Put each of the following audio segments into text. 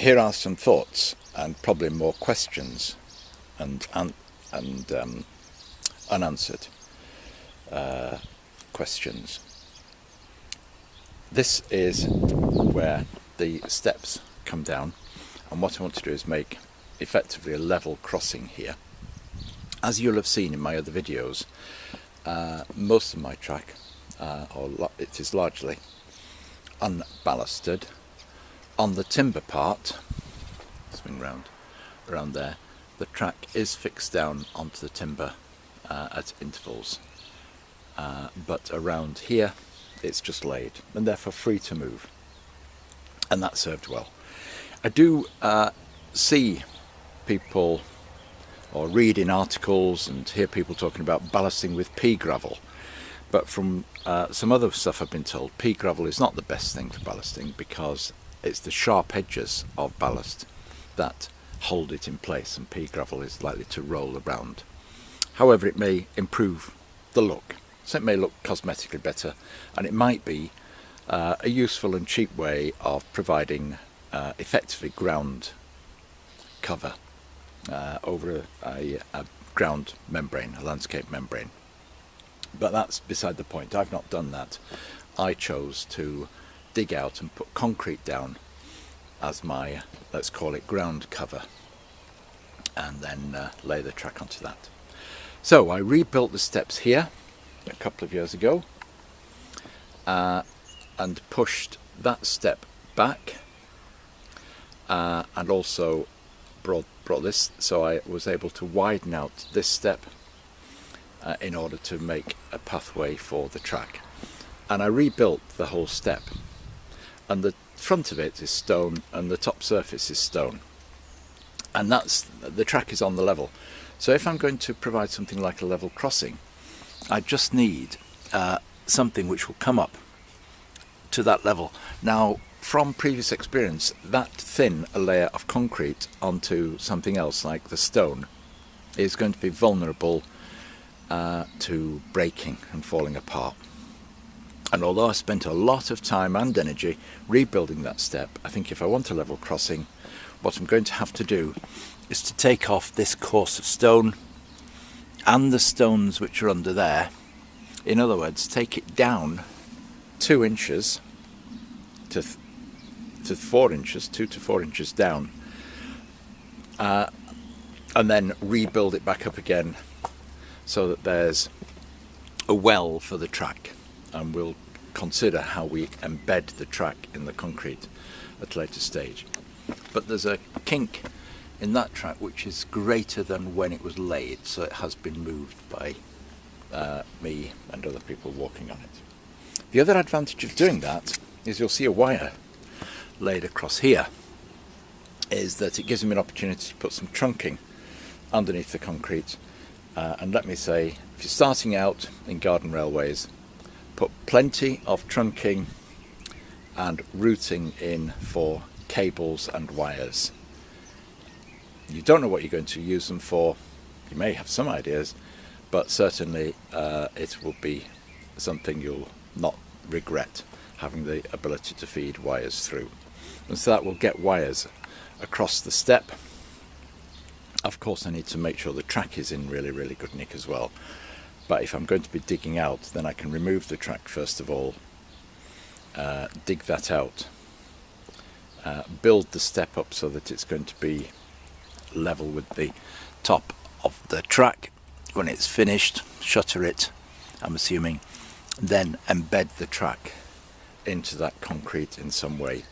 here are some thoughts and probably more questions and unanswered questions. This is where the steps come down, and what I want to do is make effectively a level crossing here. As you'll have seen in my other videos, most of my track, it is largely unballasted. On the timber part, swing round around there, the track is fixed down onto the timber at intervals, but around here it's just laid and therefore free to move, and that served well. I do see people or read in articles and hear people talking about ballasting with pea gravel, but from some other stuff I've been told, pea gravel is not the best thing for ballasting because it's the sharp edges of ballast that hold it in place, and pea gravel is likely to roll around. However, it may improve the look, so it may look cosmetically better, and it might be a useful and cheap way of providing effectively ground cover over a ground membrane, a landscape membrane. But that's beside the point. I've not done that. I chose to dig out and put concrete down as my, let's call it, ground cover, and then lay the track onto that. So I rebuilt the steps here a couple of years ago and pushed that step back, and also brought this, so I was able to widen out this step in order to make a pathway for the track. And I rebuilt the whole step, and the front of it is stone and the top surface is stone, and the track is on the level. So if I'm going to provide something like a level crossing, I just need something which will come up to that level. Now, from previous experience, that thin a layer of concrete onto something else like the stone is going to be vulnerable to breaking and falling apart. And although I spent a lot of time and energy rebuilding that step, I think if I want a level crossing, what I'm going to have to do is to take off this course of stone and the stones which are under there. In other words, take it down 2 inches to 4 inches, 2 to 4 inches down, and then rebuild it back up again so that there's a well for the track. And we'll consider how we embed the track in the concrete at a later stage. But there's a kink in that track which is greater than when it was laid, so it has been moved by me and other people walking on it. The other advantage of doing that is you'll see a wire laid across here, is that it gives me an opportunity to put some trunking underneath the concrete. And let me say, if you're starting out in garden railways, put plenty of trunking and routing in for cables and wires. You don't know what you're going to use them for. You may have some ideas, but certainly it will be something you'll not regret, having the ability to feed wires through. And so that will get wires across the step. Of course, I need to make sure the track is in really, really good nick as well. But if I'm going to be digging out, then I can remove the track first of all, dig that out, build the step up so that it's going to be level with the top of the track when it's finished, shutter it, I'm assuming, then embed the track into that concrete in some way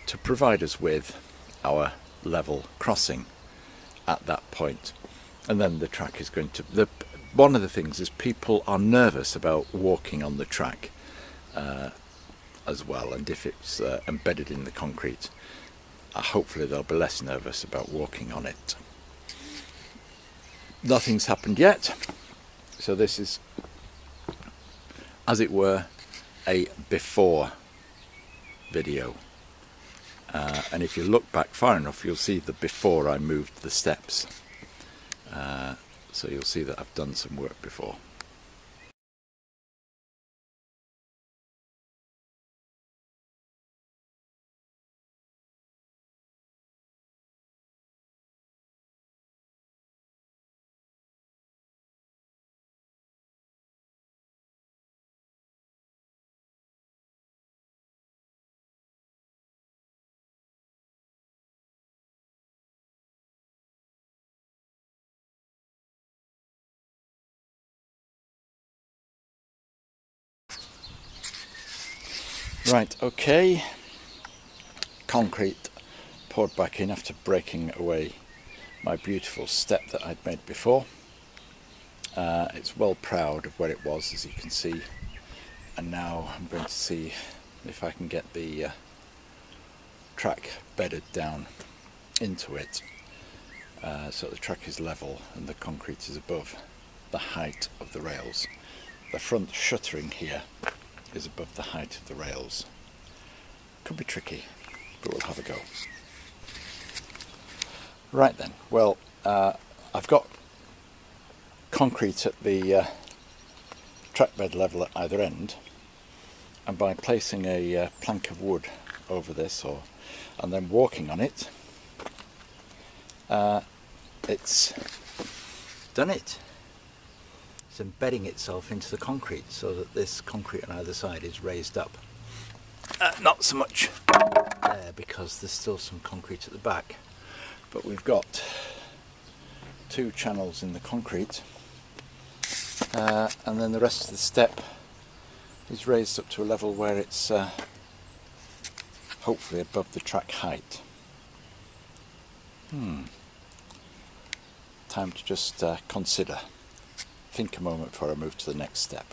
to provide us with our level crossing at that point. And then the track is going to... One of the things is people are nervous about walking on the track as well, and if it's embedded in the concrete, hopefully they'll be less nervous about walking on it. Nothing's happened yet, so this is, as it were, a before video. And if you look back far enough, you'll see the before I moved the steps. So you'll see that I've done some work before. Right, okay, concrete poured back in after breaking away my beautiful step that I'd made before. It's well proud of where it was, as you can see, and now I'm going to see if I can get the track bedded down into it so the track is level and the concrete is above the height of the rails. The front shuttering here is above the height of the rails. Could be tricky, but we'll have a go. Right then, well, I've got concrete at the track bed level at either end, and by placing a plank of wood over this and then walking on it, it's done it. It's embedding itself into the concrete so that this concrete on either side is raised up. Not so much there because there's still some concrete at the back, but we've got two channels in the concrete, and then the rest of the step is raised up to a level where it's hopefully above the track height. Time to just consider, think a moment before I move to the next step.